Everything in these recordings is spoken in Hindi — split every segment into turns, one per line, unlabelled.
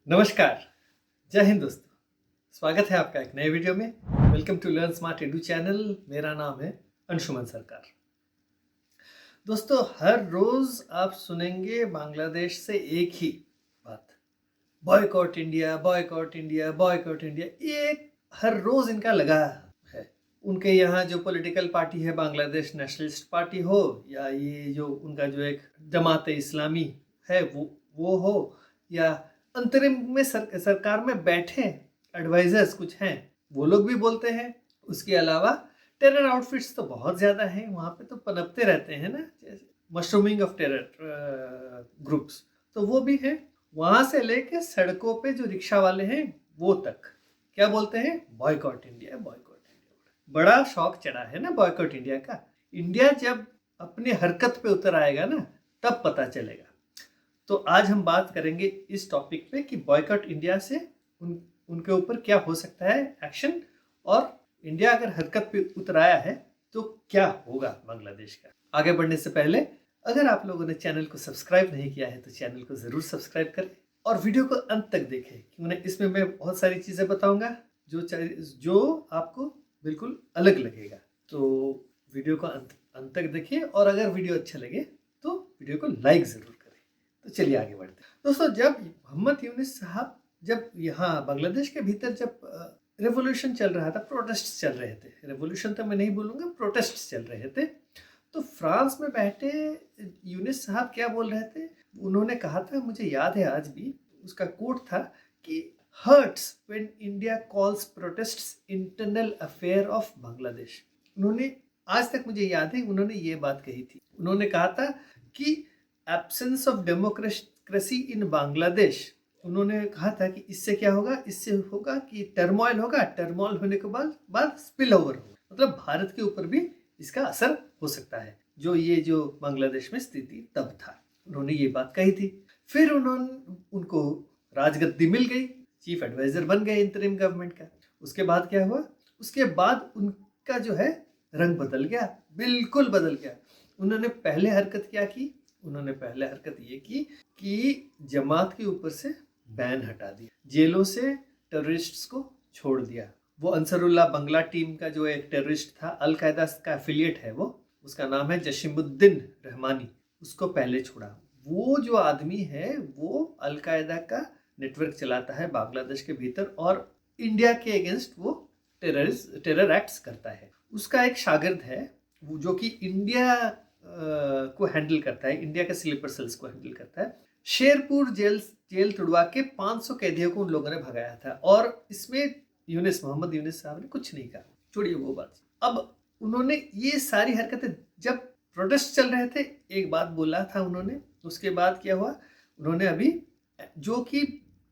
नमस्कार, जय हिंद दोस्तों। स्वागत है आपका एक नए वीडियो में। Welcome to learn smart edu channel. मेरा नाम है अंशुमन सरकार। दोस्तों, हर रोज आप सुनेंगे बांग्लादेश से एक ही बात, boycott India, boycott India, boycott India. ये हर रोज इनका लगा है। उनके यहाँ जो पॉलिटिकल पार्टी है, बांग्लादेश नेशनलिस्ट पार्टी हो या ये जो उनका जो एक जमात इस्लामी है वो हो, या अंतरिम में सरकार में बैठे एडवाइजर्स कुछ हैं, वो लोग भी बोलते हैं। उसके अलावा टेरर आउटफिट्स तो बहुत ज़्यादा हैं, वहाँ पे तो पनपते रहते हैं ना, जैसे मशरूमिंग ऑफ टेरर ग्रुप्स, तो वो भी हैं। वहाँ से लेके सड़कों पे जो रिक्शा वाले हैं वो तक क्या बोलते हैं, बॉयकॉट इंडिया, बॉयकॉट इंडिया। बड़ा शौक चढ़ा है ना बॉयकॉट इंडिया का। इंडिया जब अपनी हरकत पे उतर आएगा ना, तब पता चलेगा। तो आज हम बात करेंगे इस टॉपिक पे कि बॉयकॉट इंडिया से उनके ऊपर क्या हो सकता है एक्शन, और इंडिया अगर हरकत पे उतर आया है तो क्या होगा बांग्लादेश का। आगे बढ़ने से पहले अगर आप लोगों ने चैनल को सब्सक्राइब नहीं किया है तो चैनल को जरूर सब्सक्राइब करें और वीडियो को अंत तक देखें, क्योंकि इसमें मैं बहुत सारी चीजें बताऊंगा जो आपको बिल्कुल अलग लगेगा। तो वीडियो को अंत तक देखिए, और अगर वीडियो अच्छा लगे तो वीडियो को लाइक जरूर करें। तो चलिए आगे बढ़ते हैं। दोस्तों, जब मोहम्मद यूनिस साहब जब यहाँ बांग्लादेश के भीतर जब रेवोल्यूशन चल रहा था, प्रोटेस्ट चल रहे थे, रेवोल्यूशन तो मैं नहीं बोलूँगा, प्रोटेस्ट चल रहे थे, तो फ्रांस में बैठे यूनिस साहब क्या बोल रहे थे, उन्होंने कहा था, मुझे याद है आज भी, उसका कोट था कि hurts when India calls protests internal affair of Bangladesh. उन्होंने आज तक मुझे याद है उन्होंने ये बात कही थी। उन्होंने कहा था कि absence of democracy in Bangladesh, उन्होंने कहा था कि इससे क्या होगा, इससे होगा कि टर्मोइल होगा, टर्मोइल होने के बाद स्पिल ओवर होगा, मतलब भारत के ऊपर भी इसका असर हो सकता है, जो बांग्लादेश में स्थिति तब था। उन्होंने ये बात कही थी। फिर उनको राजगद्दी मिल गई, चीफ एडवाइजर बन गए इंटरिम गवर्नमेंट का। उसके बाद क्या हुआ, उसके बाद उनका जो है रंग बदल गया, बिल्कुल बदल गया। उन्होंने पहले हरकत क्या की, उन्होंने पहले हरकत ये की कि जमात के ऊपर से बैन हटा दिया, जेलों से टेररिस्ट्स को छोड़ दिया। वो अंसरुल्लाह बंगला टीम का जो एक टेररिस्ट था, अल कायदा का एफिलिएट है वो, उसका नाम है जशीमुद्दीन रहमानी, उसको पहले छोड़ा। वो जो आदमी है वो अल कायदा का नेटवर्क चलाता है बांग्लादेश के भीतर, और इंडिया के अगेंस्ट वो टेरर एक्ट्स करता है। उसका एक शागिर्द है वो, जो कि इंडिया को हैंडल करता है, इंडिया के स्लीपर सेल्स को हैंडल करता है। शेरपुर जेल तुड़वा के 500 कैदियों को उन लोगों ने भगाया था, और इसमें मोहम्मद यूनिस साहब ने कुछ नहीं कहा, छोड़िए वो बात। अब उन्होंने ये सारी हरकतें, जब प्रोटेस्ट चल रहे थे एक बात बोला था उन्होंने, उसके बाद क्या हुआ, उन्होंने अभी जो कि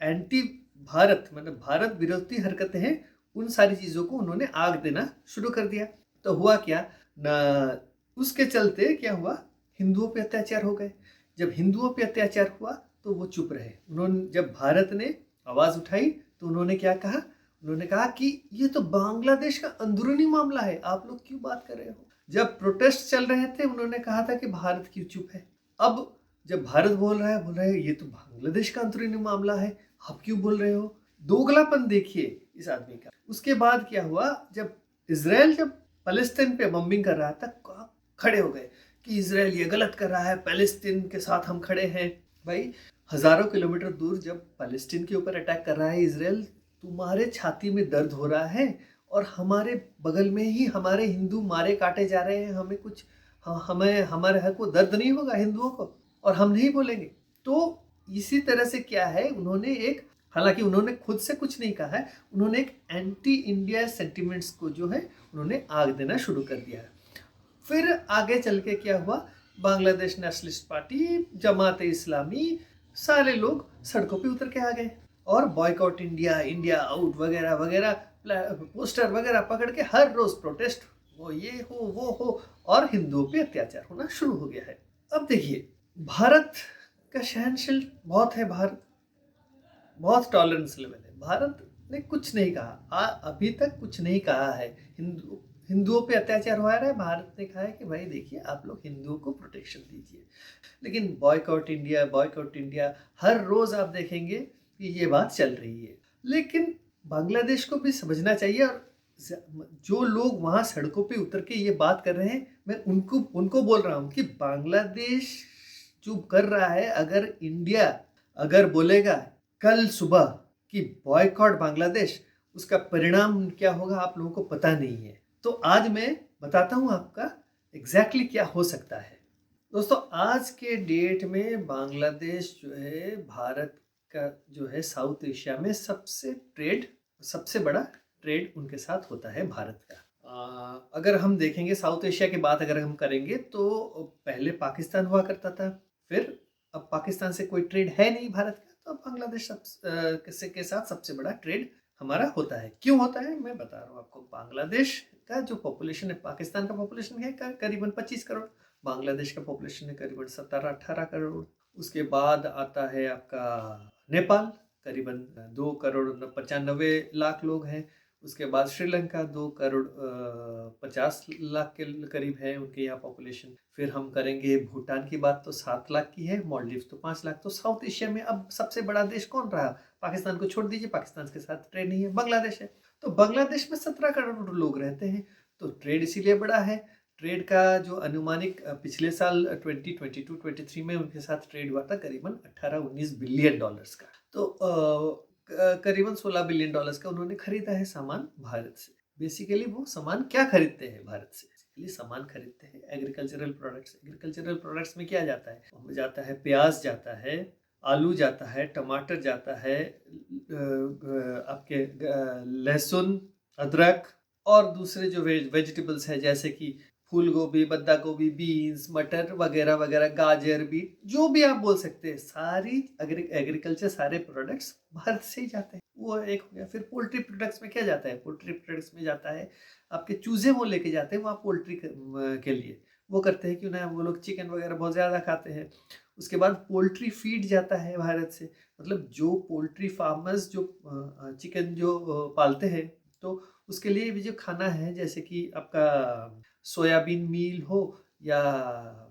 एंटी भारत, मतलब भारत विरोधी हरकतें हैं, उन सारी चीजों को उन्होंने आग देना शुरू कर दिया। तो हुआ क्या ना, उसके चलते क्या हुआ, हिंदुओं पे अत्याचार हो गए। जब हिंदुओं पे अत्याचार हुआ तो वो चुप रहे। उन्होंने, जब भारत ने आवाज उठाई तो उन्होंने क्या कहा, उन्होंने कहा कि ये तो बांग्लादेश का अंदरूनी मामला है, आप लोग क्यों बात कर रहे हो। जब प्रोटेस्ट चल रहे थे उन्होंने कहा था कि भारत क्यों चुप है। अब जब भारत बोल रहा है ये तो बांग्लादेश का अंदरूनी मामला है, आप क्यों बोल रहे हो। दोगलापन देखिए इस आदमी का। उसके बाद क्या हुआ, जब इजराइल जब फलस्तीन पे बम्बिंग कर रहा था, खड़े हो गए कि इजराइल ये गलत कर रहा है, पैलेस्टीन के साथ हम खड़े हैं। भाई, हजारों किलोमीटर दूर जब पैलेस्टीन के ऊपर अटैक कर रहा है इजराइल, तुम्हारे छाती में दर्द हो रहा है, और हमारे बगल में ही हमारे हिंदू मारे काटे जा रहे हैं, हमें कुछ हमें हमारे हक को दर्द नहीं होगा हिंदुओं को, और हम नहीं बोलेंगे। तो इसी तरह से क्या है, उन्होंने एक, हालांकि उन्होंने खुद से कुछ नहीं कहा है, उन्होंने एक एंटी इंडिया सेंटिमेंट्स को जो है उन्होंने आग देना शुरू कर दिया है। फिर आगे चल के क्या हुआ, बांग्लादेश नेशनलिस्ट पार्टी, जमात इस्लामी, सारे लोग सड़कों पे उतर के आ गए, और बॉयकॉट इंडिया, इंडिया आउट वगैरह वगैरह पोस्टर वगैरह पकड़ के हर रोज प्रोटेस्ट, वो ये हो वो हो, और हिंदुओं पे अत्याचार होना शुरू हो गया है। अब देखिए, भारत का सहनशील बहुत है, भारत बहुत टॉलरेंस लेवल है। भारत ने कुछ नहीं कहा, अभी तक कुछ नहीं कहा है। हिंदुओं पे अत्याचार हो रहा है, भारत ने कहा है कि भाई देखिए आप लोग हिंदुओं को प्रोटेक्शन दीजिए। लेकिन बॉयकॉट इंडिया, बॉयकॉट इंडिया, हर रोज आप देखेंगे कि ये बात चल रही है। लेकिन बांग्लादेश को भी समझना चाहिए, और जो लोग वहाँ सड़कों पे उतर के ये बात कर रहे हैं, मैं उनको बोल रहा हूँ कि बांग्लादेश जो कर रहा है, अगर इंडिया अगर बोलेगा कल सुबह कि बॉयकॉट बांग्लादेश, उसका परिणाम क्या होगा आप लोगों को पता नहीं है। तो आज मैं बताता हूँ आपका एग्जैक्टली क्या हो सकता है। दोस्तों, आज के डेट में बांग्लादेश जो है भारत का जो है साउथ एशिया में सबसे बड़ा ट्रेड उनके साथ होता है भारत का। अगर हम देखेंगे साउथ एशिया की बात अगर हम करेंगे तो पहले पाकिस्तान हुआ करता था, फिर अब पाकिस्तान से कोई ट्रेड है नहीं भारत का, तो अब बांग्लादेश के साथ सबसे बड़ा ट्रेड हमारा होता है। क्यों होता है मैं बता रहा हूँ आपको। बांग्लादेश का जो पॉपुलेशन है, पाकिस्तान का पॉपुलेशन है करीबन 25 करोड़, बांग्लादेश का पॉपुलेशन है करीबन 17-18 करोड़। उसके बाद आता है आपका नेपाल, करीबन 2 करोड़ 95 लाख लोग हैं। उसके बाद श्रीलंका 2 करोड़ 50 लाख के करीब है उनके यहाँ पॉपुलेशन। फिर हम करेंगे भूटान की बात तो 7 लाख की है, मालदीव तो 5 लाख। तो साउथ एशिया में अब सबसे बड़ा देश कौन रहा? पाकिस्तान को छोड़ दीजिए, पाकिस्तान के साथ ट्रेड नहीं है, बांग्लादेश है। तो बांग्लादेश में 17 करोड़ लोग रहते हैं, तो ट्रेड इसीलिए बड़ा है। ट्रेड का जो अनुमानिक पिछले साल 2022-23 में उनके साथ ट्रेड हुआ था करीबन 18-19 बिलियन डॉलर्स का। तो करीबन 16 बिलियन डॉलर्स का उन्होंने खरीदा है सामान भारत से। बेसिकली वो सामान क्या खरीदते हैं भारत से? बेसिकली सामान खरीदते हैं एग्रीकल्चरल प्रोडक्ट्स। एग्रीकल्चरल प्रोडक्ट्स में क्या जाता है? जाता है प्याज, जाता है आलू, जाता है टमाटर, जाता है आपके लहसुन, अदरक और दूसरे जो वेजिटेबल्स है जैसे कि फूल गोभी, बंदा गोभी, बीन्स, मटर वगैरह वगैरह, गाजर, बीट, जो भी आप बोल सकते हैं, सारी एग्रीकल्चर सारे प्रोडक्ट्स भारत से ही जाते हैं। वो एक हो गया। फिर पोल्ट्री प्रोडक्ट्स में क्या जाता है? पोल्ट्री प्रोडक्ट्स में जाता है आपके चूजे, वो लेके जाते हैं वहाँ पोल्ट्री के लिए। वो करते हैं क्यों ना, वो लोग चिकन वगैरह बहुत ज़्यादा खाते हैं। उसके बाद पोल्ट्री फीड जाता है भारत से, मतलब जो पोल्ट्री फार्मर्स जो चिकन जो पालते हैं, तो उसके लिए भी जो खाना है, जैसे कि आपका सोयाबीन मील हो या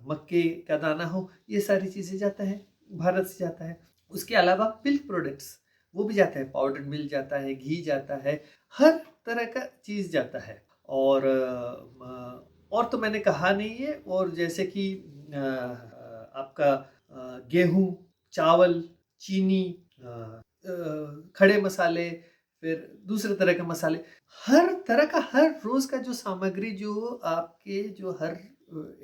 मक्के का दाना हो, ये सारी चीज़ें जाता है भारत से जाता है। उसके अलावा मिल्क प्रोडक्ट्स वो भी जाता है, पाउडर मिल्क जाता है, घी जाता है, हर तरह का चीज़ जाता है। और तो मैंने कहा नहीं है। और जैसे कि आपका गेहूँ, चावल, चीनी, खड़े मसाले, फिर दूसरे तरह के मसाले, हर तरह का हर रोज का जो सामग्री जो आपके जो हर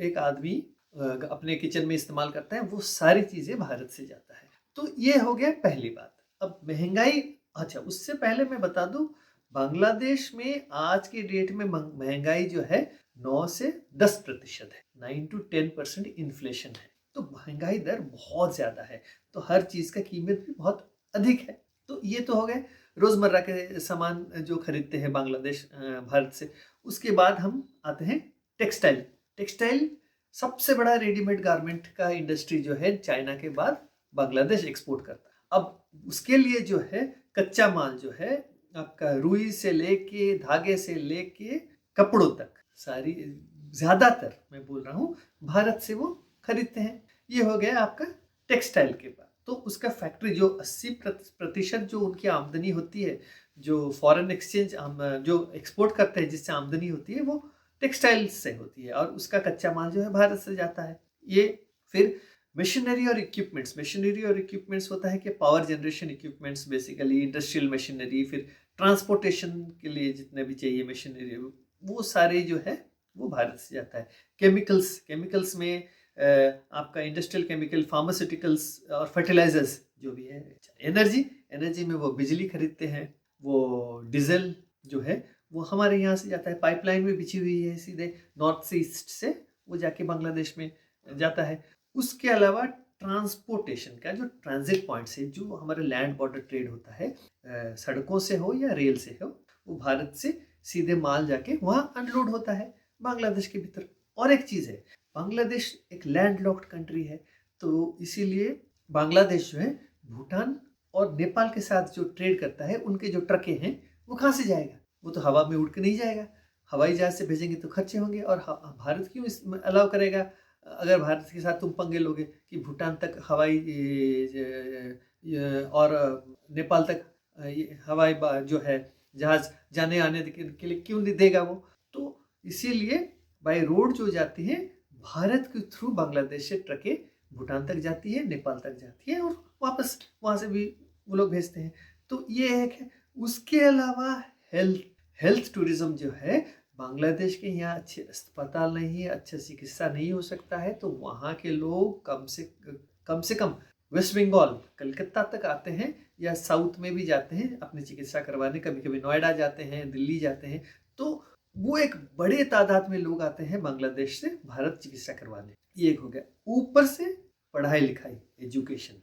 एक आदमी अपने किचन में इस्तेमाल करता है, वो सारी चीजें भारत से जाता है। तो ये हो गया पहली बात। अब महंगाई, अच्छा उससे पहले मैं बता दूं, बांग्लादेश में आज के डेट में महंगाई जो है 9 से 10% है, 9 to 10% इन्फ्लेशन है। तो महंगाई दर बहुत ज्यादा है, तो हर चीज का कीमत भी बहुत अधिक है। तो ये तो हो गए रोजमर्रा के सामान जो खरीदते हैं बांग्लादेश भारत से। उसके बाद हम आते हैं टेक्सटाइल सबसे बड़ा रेडीमेड गारमेंट का इंडस्ट्री जो है चाइना के बाद बांग्लादेश एक्सपोर्ट करता है। अब उसके लिए जो है कच्चा माल जो है आपका रुई से लेके, धागे से लेके कपड़ों तक, सारी ज्यादातर मैं बोल रहा हूँ भारत से वो खरीदते हैं। ये हो गया आपका टेक्सटाइल के बाद। तो उसका फैक्ट्री जो 80% जो उनकी आमदनी होती है, जो फॉरेन एक्सचेंज हम जो एक्सपोर्ट करते हैं जिससे आमदनी होती है, वो टेक्सटाइल से होती है, और उसका कच्चा माल जो है भारत से जाता है। ये फिर मशीनरी और इक्विपमेंट्स होता है कि power generation equipments, basically industrial machinery, फिर ट्रांसपोर्टेशन के लिए जितने भी चाहिए मशीनरी, वो सारे जो है वो भारत से जाता है। केमिकल्स में आपका इंडस्ट्रियल केमिकल, फार्मास्यूटिकल्स और फर्टिलाइजर्स जो भी है। एनर्जी में वो बिजली खरीदते हैं, वो डीजल जो है वो हमारे यहाँ से जाता है। पाइपलाइन में बिछी हुई है सीधे नॉर्थ से ईस्ट से, वो जाके बांग्लादेश में जाता है। उसके अलावा ट्रांसपोर्टेशन का जो ट्रांजिट पॉइंट्स है, जो हमारे लैंड बॉर्डर ट्रेड होता है, सड़कों से हो या रेल से हो, वो भारत से सीधे माल जाके वहाँ अनलोड होता है बांग्लादेश के भीतर। और एक चीज़ है, बांग्लादेश एक लैंडलॉक्ड कंट्री है, तो इसीलिए बांग्लादेश जो है भूटान और नेपाल के साथ जो ट्रेड करता है, उनके जो ट्रकें हैं वो कहाँ से जाएगा? वो तो हवा में उड़ के नहीं जाएगा, हवाई जहाज से भेजेंगे तो खर्चे होंगे। और भारत क्यों इसमें अलाउ करेगा? अगर भारत के साथ तुम पंगे लोगे कि भूटान तक हवाई और नेपाल तक ये जो है जहाज जाने आने के लिए क्यों नहीं देगा वो? तो इसीलिए बाय रोड जो जाती है भारत के थ्रू बांग्लादेश से ट्रकें भूटान तक जाती है, नेपाल तक जाती है और वापस वहाँ से भी वो लोग भेजते हैं। तो ये एक है। उसके अलावा हेल्थ टूरिज्म जो है, बांग्लादेश के यहाँ अच्छे अस्पताल नहीं है, अच्छा चिकित्सा नहीं हो सकता है, तो वहाँ के लोग कम से कम वेस्ट बंगाल कलकत्ता तक आते हैं या साउथ में भी जाते हैं अपनी चिकित्सा करवाने, कभी कभी नोएडा जाते हैं, दिल्ली जाते हैं। तो वो एक बड़े तादाद में लोग आते हैं बांग्लादेश से भारत चिकित्सा करवाने। ये एक हो गया। ऊपर से पढ़ाई लिखाई, एजुकेशन,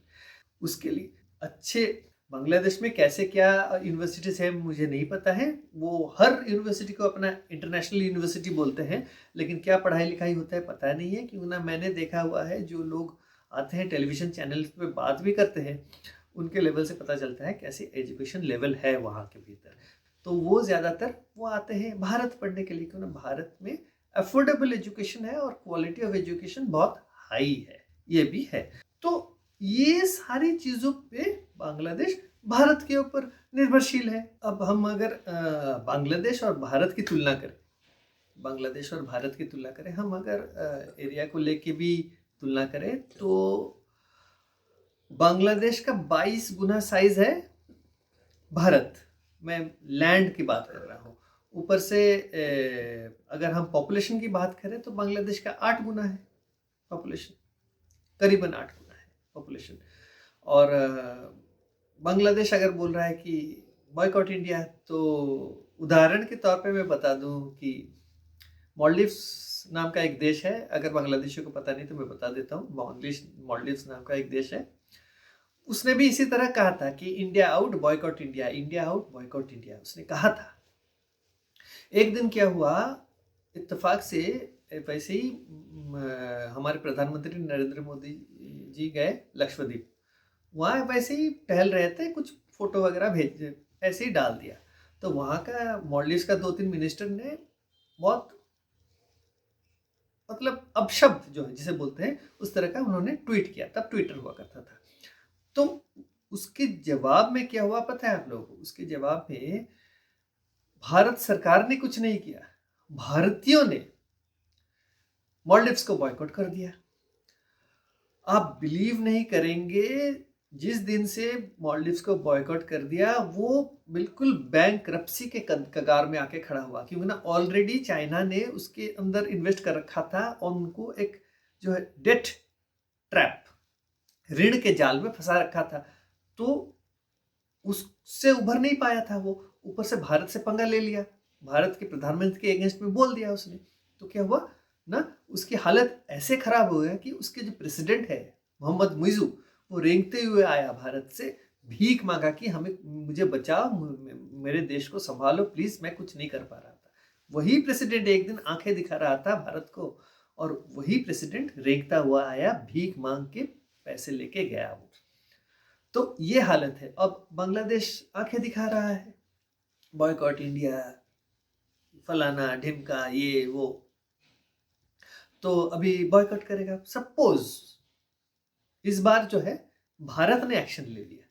उसके लिए अच्छे बांग्लादेश में कैसे क्या यूनिवर्सिटीज है मुझे नहीं पता है। वो हर यूनिवर्सिटी को अपना इंटरनेशनल यूनिवर्सिटी बोलते हैं, लेकिन क्या पढ़ाई लिखाई होता है पता नहीं है। क्यों ना मैंने देखा हुआ है जो लोग आते हैं टेलीविजन चैनल पे बात भी करते हैं, उनके लेवल से पता चलता है कैसे एजुकेशन लेवल है वहाँ के भीतर। तो वो ज़्यादातर वो आते हैं भारत पढ़ने के लिए, क्योंकि भारत में अफोर्डेबल एजुकेशन है और क्वालिटी ऑफ एजुकेशन बहुत हाई है, ये भी है। तो ये सारी चीज़ों पे बांग्लादेश भारत के ऊपर निर्भरशील है। अब हम अगर बांग्लादेश और भारत की तुलना करें, बांग्लादेश और भारत की तुलना करें, हम अगर एरिया को लेके भी तुलना करें तो बांग्लादेश का 22 गुना साइज है भारत। मैं लैंड की बात कर रहा हूँ। ऊपर से अगर हम पॉपुलेशन की बात करें तो बांग्लादेश का 8 गुना है पॉपुलेशन, करीबन 8 गुना है पॉपुलेशन। और बांग्लादेश अगर बोल रहा है कि बॉयकॉट इंडिया, तो उदाहरण के तौर पे मैं बता दूं कि मालदीव्स नाम का एक देश है, अगर बांग्लादेशियों को पता नहीं तो मैं बता देता हूँ। मालदीव्स नाम का एक देश है, उसने भी इसी तरह कहा था कि India out boycott India, India out boycott India, उसने कहा था। एक दिन क्या हुआ, इत्तेफाक से वैसे ही हमारे प्रधानमंत्री नरेंद्र मोदी जी गए लक्षद्वीप, वहाँ वैसे ही टहल रहे थे, कुछ फोटो वगैरह भेज ऐसे ही डाल दिया। तो वहाँ का मालदीव्स का 2-3 मिनिस्टर ने बहुत मतलब अपशब्द जो है जिसे बोलते हैं उस तरह का उन्होंने ट्वीट किया, तब ट्विटर हुआ करता था। तो उसके जवाब में क्या हुआ पता है आप लोगों को? उसके जवाब में भारत सरकार ने कुछ नहीं किया, भारतीयों ने मालदीव्स को बॉयकॉट कर दिया। आप बिलीव नहीं करेंगे, जिस दिन से मालदीव्स को बॉयकॉट कर दिया वो बिल्कुल बैंकरप्सी के कगार में आके खड़ा हुआ, क्योंकि ना ऑलरेडी चाइना ने उसके अंदर इन्वेस्ट कर रखा था और उनको एक जो है डेट ट्रैप, ऋण के जाल में फंसा रखा था। तो उससे उभर नहीं पाया था वो, ऊपर से भारत से पंगा ले लिया, भारत के प्रधानमंत्री के अगेंस्ट में बोल दिया उसने। तो क्या हुआ ना, उसकी हालत ऐसे खराब हो गया कि उसके जो प्रेसिडेंट है मोहम्मद मुइजू, वो रेंगते हुए आया भारत से, भीख मांगा कि मुझे बचाओ, मेरे देश को संभालो प्लीज, मैं कुछ नहीं कर पा रहा था। वही प्रेसिडेंट एक दिन आंखें दिखा रहा था भारत को, और वही प्रेसिडेंट रेंगता हुआ आया, भीख मांग के पैसे लेके गया वो। तो ये हालत है। अब बांग्लादेश आंखें दिखा रहा है, बॉयकॉट इंडिया, फलाना ढिमका, ये वो। तो अभी बॉयकॉट करेगा। सपोज इस बार जो है भारत ने एक्शन ले लिया,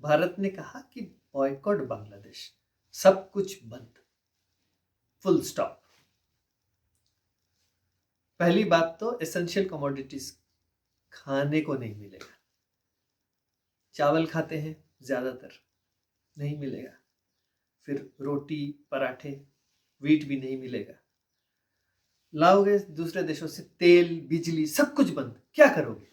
भारत ने कहा कि बॉयकॉट बांग्लादेश, सब कुछ बंद, फुल स्टॉप। पहली बात तो एसेंशियल कमोडिटीज खाने को नहीं मिलेगा। चावल खाते हैं ज्यादातर, नहीं मिलेगा। फिर रोटी पराठे, वीट भी नहीं मिलेगा। लाओगे दूसरे देशों से तेल, बिजली, सब कुछ बंद, क्या करोगे?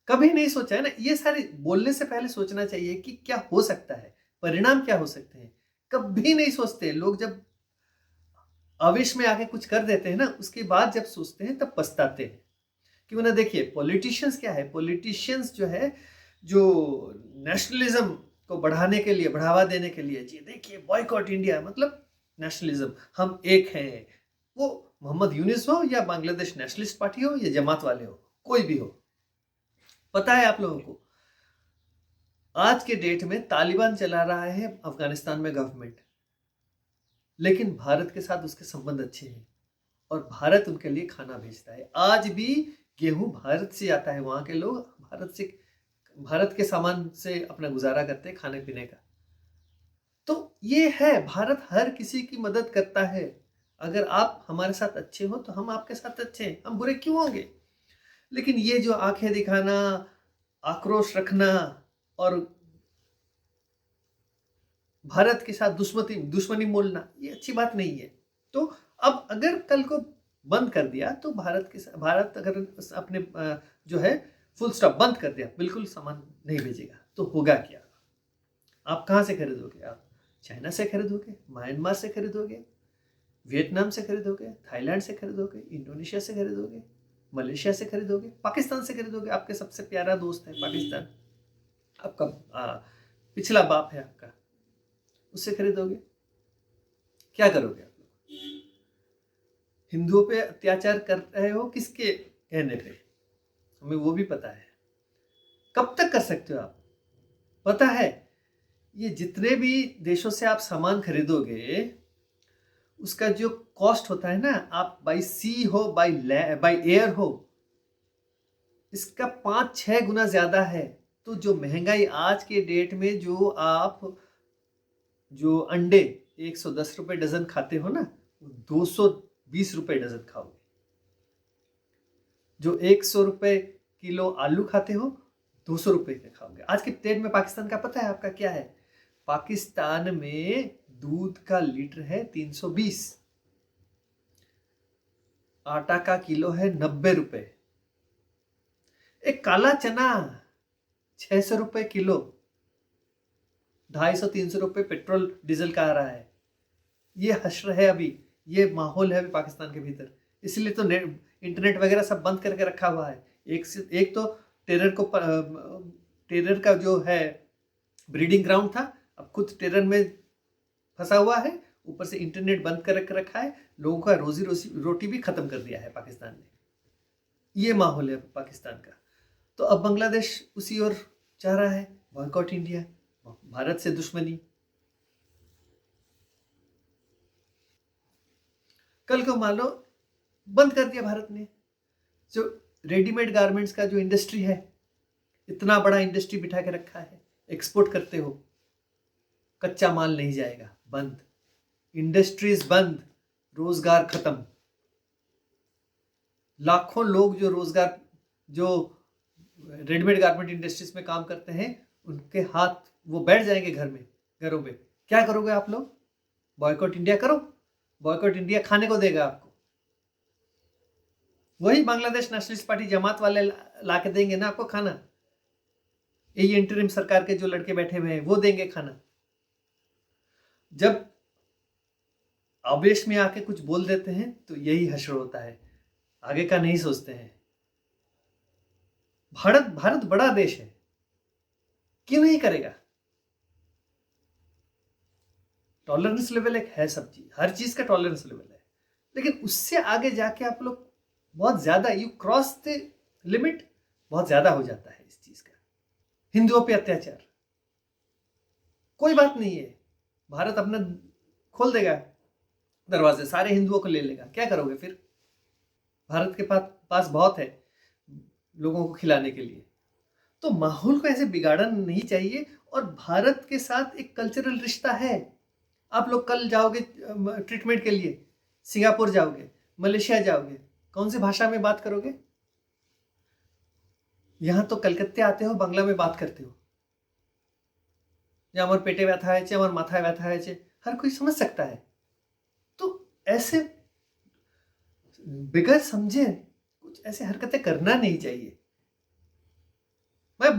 कभी नहीं सोचा है ना? ये सारे बोलने से पहले सोचना चाहिए कि क्या हो सकता है, परिणाम क्या हो सकते हैं। कभी नहीं सोचते लोग, जब आवेश में आके कुछ कर देते हैं ना, उसके बाद जब सोचते हैं तब पछताते हैं। क्यों ना, देखिए पॉलिटिशियंस क्या है, पॉलिटिशियंस जो है, जो नेशनलिज्म को बढ़ाने के लिए, बढ़ावा देने के लिए, जी देखिए बॉयकॉट इंडिया मतलब नेशनलिज्म, हम एक हैं। वो मोहम्मद यूनिस हो या बांग्लादेश नेशनलिस्ट पार्टी हो या जमात वाले हो, कोई भी हो, पता है आप लोगों को आज के डेट में तालिबान चला रहा है अफगानिस्तान में गवर्नमेंट, लेकिन भारत के साथ उसके संबंध अच्छे हैं और भारत उनके लिए खाना भेजता है। आज भी गेहूं भारत से आता है, वहां के लोग भारत से भारत के सामान से अपना गुजारा करते हैं, खाने पीने का। तो ये है, भारत हर किसी की मदद करता है। अगर आप हमारे साथ अच्छे हो तो हम आपके साथ अच्छे हैं, हम बुरे क्यों होंगे? लेकिन ये जो आंखें दिखाना, आक्रोश रखना और भारत के साथ दुश्मनी मोलना, ये अच्छी बात नहीं है। तो अब अगर कल को बंद कर दिया तो भारत अगर अपने जो है फुल स्टॉप बंद कर दिया, बिल्कुल सामान नहीं भेजेगा, तो होगा क्या? आप कहाँ से खरीदोगे? आप चाइना से खरीदोगे, म्यांमार से खरीदोगे, वियतनाम से खरीदोगे, थाईलैंड से खरीदोगे, इंडोनेशिया से खरीदोगे, मलेशिया से खरीदोगे, पाकिस्तान से खरीदोगे। आपके सबसे प्यारा दोस्त है पाकिस्तान, आपका पिछला बाप है आपका, उससे खरीदोगे। क्या करोगे आप लोग? हिंदुओं पे अत्याचार कर रहे हो किसके कहने पे? हमें वो भी पता है। कब तक कर सकते हो आप? पता है, ये जितने भी देशों से आप सामान खरीदोगे, उसका जो कॉस्ट होता है ना, आप बाई सी हो, बाई एयर हो, इसका 5-6 गुना ज्यादा है। तो जो महंगाई आज के डेट में, जो अंडे 110 रुपए डजन खाते हो ना, 220 रुपए डजन खाओगे। जो 100 रुपए किलो आलू खाते हो, 200 रुपए के खाओगे। आज के डेट में पाकिस्तान का पता है आपका क्या है? पाकिस्तान में दूध का लीटर है 320, आटा का किलो है 90 रुपए, एक काला चना 600 रुपए किलो, 250-300 रुपए पेट्रोल डीजल का आ रहा है। ये हश्र है अभी, ये माहौल है अभी पाकिस्तान के भीतर। इसलिए तो इंटरनेट वगैरह सब बंद करके रखा हुआ है। एक तो टेरर का जो है ब्रीडिंग ग्राउंड था, अब खुद टेरर में फंसा हुआ है, ऊपर से इंटरनेट बंद कर रखा है, लोगों का रोजी रोटी भी खत्म कर दिया है पाकिस्तान ने। ये माहौल है पाकिस्तान का। तो अब बांग्लादेश उसी ओर चाह रहा है, बॉयकॉट इंडिया, भारत से दुश्मनी। कल को मान लो बंद कर दिया भारत ने, जो रेडीमेड गारमेंट्स का जो इंडस्ट्री है, इतना बड़ा इंडस्ट्री बिठा के रखा है, एक्सपोर्ट करते हो, कच्चा माल नहीं जाएगा, बंद, इंडस्ट्रीज बंद, रोजगार खत्म। लाखों लोग जो रेडीमेड गारमेंट इंडस्ट्रीज में काम करते हैं, उनके हाथ वो बैठ जाएंगे घरों में। क्या करोगे आप लोग? बॉयकॉट इंडिया करो। बॉयकॉट इंडिया खाने को देगा आपको, वही बांग्लादेश नेशनलिस्ट पार्टी जमात वाले ला के देंगे ना आपको खाना। यही इंटरिम सरकार के जो लड़के बैठे हुए हैं वो देंगे खाना। जब आवेश में आके कुछ बोल देते हैं तो यही हश्र होता है, आगे का नहीं सोचते हैं। भारत बड़ा देश है, क्यों नहीं करेगा? टॉलरेंस लेवल एक है, सब चीज, हर चीज का टॉलरेंस लेवल है, लेकिन उससे आगे जाके आप लोग बहुत ज्यादा, यू क्रॉस द लिमिट, बहुत ज्यादा हो जाता है इस चीज का। हिंदुओं पे अत्याचार, कोई बात नहीं है, भारत अपना खोल देगा दरवाजे, सारे हिंदुओं को ले लेगा। क्या करोगे फिर? भारत के पास बहुत है लोगों को खिलाने के लिए। तो माहौल को ऐसे बिगाड़ना नहीं चाहिए। और भारत के साथ एक कल्चरल रिश्ता है। आप लोग कल जाओगे ट्रीटमेंट के लिए, सिंगापुर जाओगे, मलेशिया जाओगे, कौन सी भाषा में बात करोगे? यहां तो कलकत्ते आते हो, बांग्ला में बात करते हो। আমার পেটে ব্যথা হয়েছে, আমার মাথায় ব্যথা হয়েছে, हर कोई समझ सकता है। तो ऐसे बगैर समझे कुछ ऐसे हरकतें करना नहीं चाहिए। मैं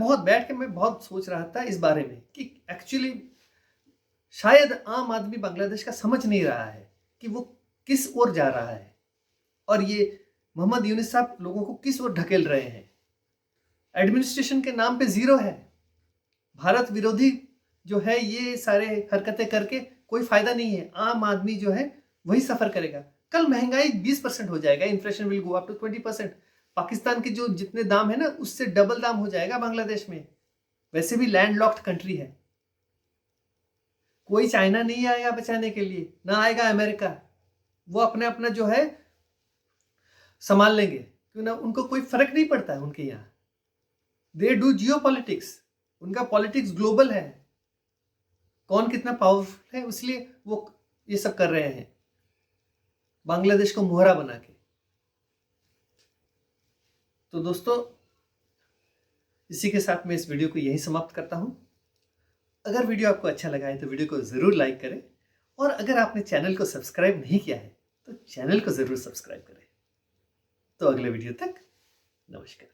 बहुत सोच रहा था इस बारे में कि एक्चुअली शायद आम आदमी बांग्लादेश का समझ नहीं रहा है कि वो किस ओर जा रहा है, और ये मोहम्मद यूनिस साहब लोगों को किस ओर ढकेल रहे हैं। एडमिनिस्ट्रेशन के नाम पे जीरो है, भारत विरोधी जो है ये सारे हरकतें करके कोई फायदा नहीं है। आम आदमी जो है वही सफर करेगा। कल महंगाई 20% हो जाएगा, inflation will go up to 20%। Pakistan के जो जितने दाम है ना, उससे डबल दाम हो जाएगा बांग्लादेश में। वैसे भी लैंडलॉक्ड कंट्री है, कोई चाइना नहीं आएगा बचाने के लिए, ना आएगा अमेरिका। वो अपना जो है संभाल लेंगे, क्यों ना, उनको कोई फर्क नहीं पड़ता है उनके यहाँ। दे डू जियो पॉलिटिक्स, उनका पॉलिटिक्स ग्लोबल है, कौन कितना पावरफुल है, इसलिए वो ये सब कर रहे हैं बांग्लादेश को मोहरा बना के। तो दोस्तों, इसी के साथ मैं इस वीडियो को यहीं समाप्त करता हूं। अगर वीडियो आपको अच्छा लगा है तो वीडियो को ज़रूर लाइक करें, और अगर आपने चैनल को सब्सक्राइब नहीं किया है तो चैनल को ज़रूर सब्सक्राइब करें। तो अगले वीडियो तक नमस्कार।